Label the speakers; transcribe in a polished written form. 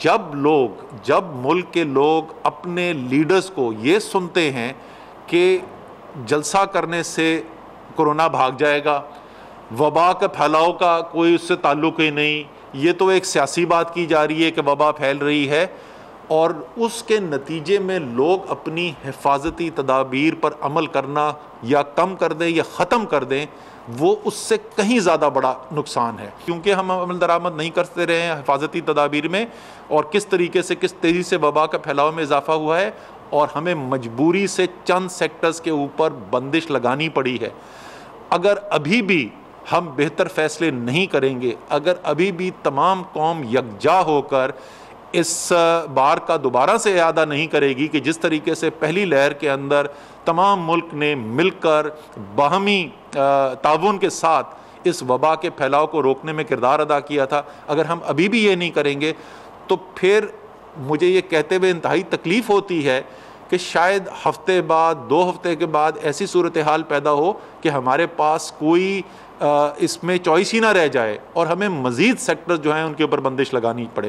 Speaker 1: जब मुल्क के लोग अपने लीडर्स को ये सुनते हैं कि जलसा करने से कोरोना भाग जाएगा, वबा का फैलाव का कोई उससे ताल्लुक़ ही नहीं, ये तो एक सियासी बात की जा रही है कि वबा फैल रही है, और उसके नतीजे में लोग अपनी हिफाजती तदाबीर पर अमल करना या कम कर दें या ख़त्म कर दें, वो उससे कहीं ज़्यादा बड़ा नुकसान है। क्योंकि हम अमल दरामद नहीं करते रहे हैं हिफाजती तदाबीर में, और किस तरीके से किस तेज़ी से वबा का फैलाव में इजाफ़ा हुआ है, और हमें मजबूरी से चंद सेक्टर्स के ऊपर बंदिश लगानी पड़ी है। अगर अभी भी हम बेहतर फ़ैसले नहीं करेंगे, अगर अभी भी तमाम कौम यकजा होकर इस बार का दोबारा से इयादा नहीं करेगी कि जिस तरीके से पहली लहर के अंदर तमाम मुल्क ने मिलकर बाहमी ताउन के साथ इस वबा के फैलाव को रोकने में किरदार अदा किया था, अगर हम अभी भी ये नहीं करेंगे तो फिर मुझे ये कहते हुए इंतहाई तकलीफ़ होती है कि शायद हफ्ते बाद, 2 हफ्ते के बाद ऐसी सूरत हाल पैदा हो कि हमारे पास कोई इसमें चॉइस ही ना रह जाए और हमें मज़ीद सेक्टर जो हैं उनके ऊपर बंदिश लगानी पड़े।